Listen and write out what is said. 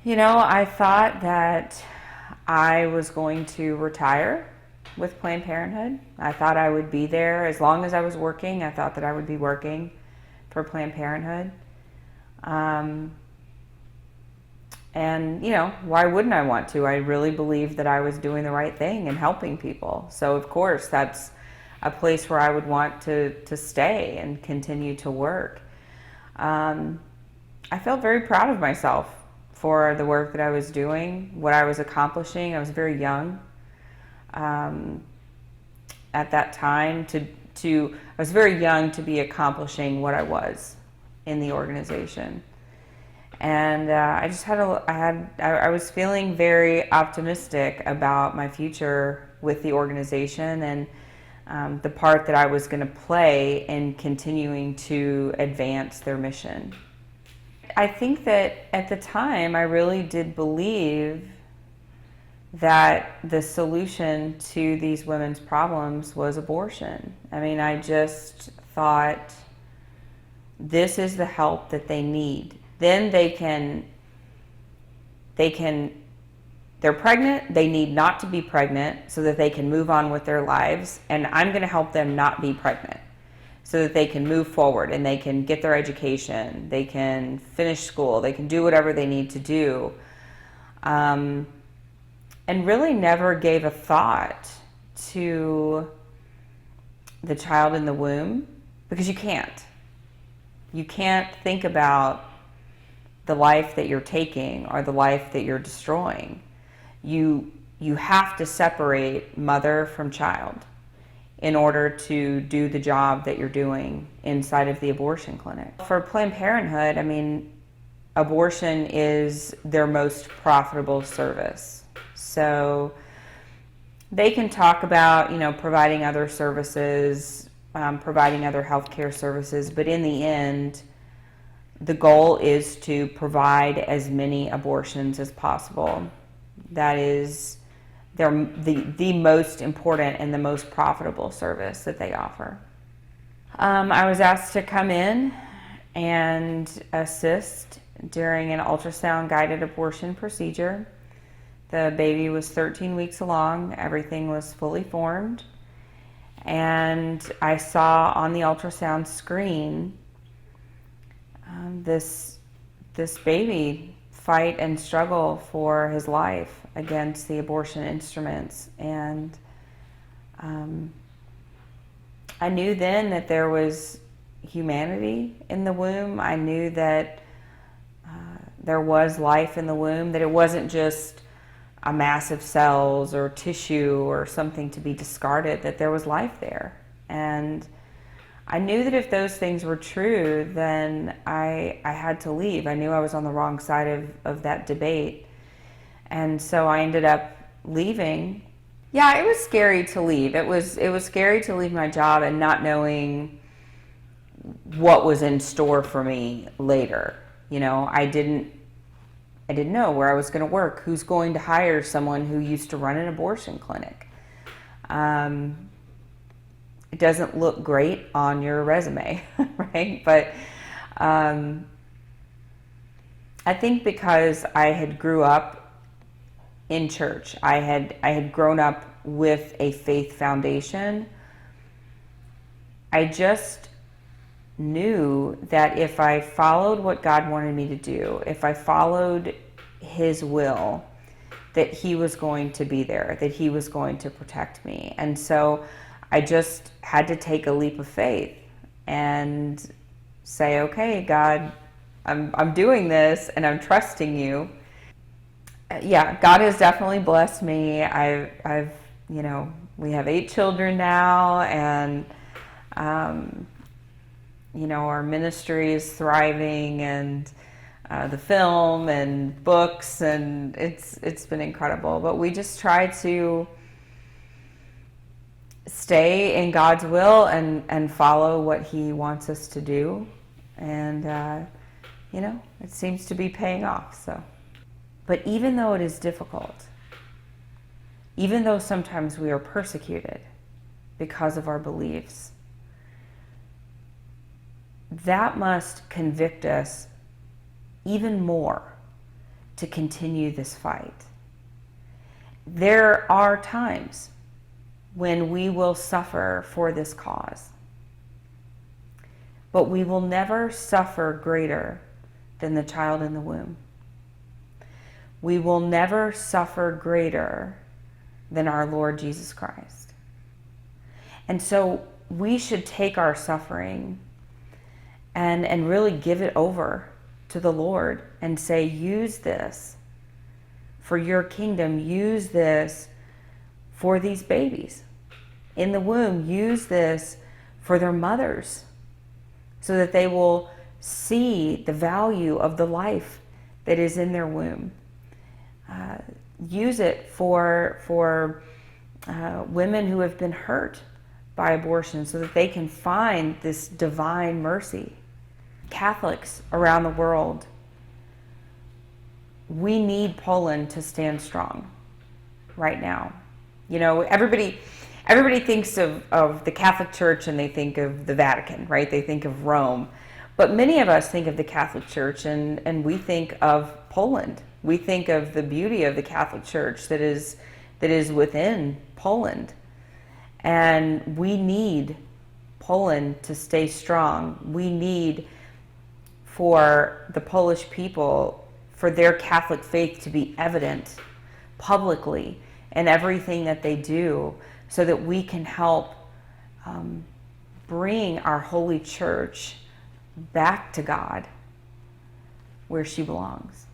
I thought that I was going to retire with Planned Parenthood. I thought I would be there as long as I was working. I thought that I would be working for Planned Parenthood. And, why wouldn't I want to? I really believed that I was doing the right thing and helping people. So, of course, that's a place where I would want to stay and continue to work. I felt very proud of myself for the work that I was doing, what I was accomplishing. I was very young at that time. I was very young to be accomplishing what I was in the organization. And I was feeling very optimistic about my future with the organization and the part that I was going to play in continuing to advance their mission. I think that at the time I really did believe that the solution to these women's problems was abortion. I just thought this is the help that they need. Then they're pregnant, they need not to be pregnant so that they can move on with their lives, and I'm going to help them not be pregnant so that they can move forward and they can get their education, they can finish school, they can do whatever they need to do. And really never gave a thought to the child in the womb, because you can't. You can't think about the life that you're taking or the life that you're destroying. You have to separate mother from child in order to do the job that you're doing inside of the abortion clinic. For Planned Parenthood, abortion is their most profitable service. So they can talk about, providing other services, providing other healthcare services, but in the end, the goal is to provide as many abortions as possible. That is the most important and the most profitable service that they offer. I was asked to come in and assist during an ultrasound-guided abortion procedure. The baby was 13 weeks along. Everything was fully formed. And I saw on the ultrasound screen this baby fight and struggle for his life against the abortion instruments. And I knew then that there was humanity in the womb. I knew that there was life in the womb, that it wasn't just a mass of cells or tissue or something to be discarded, that there was life there. And I knew that if those things were true, then I had to leave. I knew I was on the wrong side of that debate. And so I ended up leaving. Yeah, it was scary to leave. It was scary to leave my job and not knowing what was in store for me later. I didn't know where I was going to work, who's going to hire someone who used to run an abortion clinic. It doesn't look great on your resume, right? But I think because I had grew up in church, I had grown up with a faith foundation, I just knew that if I followed what God wanted me to do, if I followed His will, that He was going to be there, that He was going to protect me. And so I just had to take a leap of faith and say, okay, God, I'm doing this and I'm trusting you. Yeah, God has definitely blessed me. We have 8 children now, and our ministry is thriving, and the film and books, and it's been incredible. But we just try to stay in God's will and follow what He wants us to do, and it seems to be paying off. So, but even though it is difficult, even though sometimes we are persecuted because of our beliefs, that must convict us even more to continue this fight. There are times when we will suffer for this cause, but we will never suffer greater than the child in the womb. We will never suffer greater than our Lord Jesus Christ. And so we should take our suffering and really give it over to the Lord and say, use this for your kingdom. Use this for these babies in the womb. Use this for their mothers so that they will see the value of the life that is in their womb. Use it for women who have been hurt by abortion so that they can find this divine mercy. Catholics around the world, we need Poland to stand strong right now. You know, everybody thinks of the Catholic Church and they think of the Vatican, right? They think of Rome. But many of us think of the Catholic Church and we think of Poland. We think of the beauty of the Catholic Church that is within Poland. And we need Poland to stay strong. We need for the Polish people, for their Catholic faith to be evident publicly in everything that they do, so that we can help bring our holy church back to God where she belongs.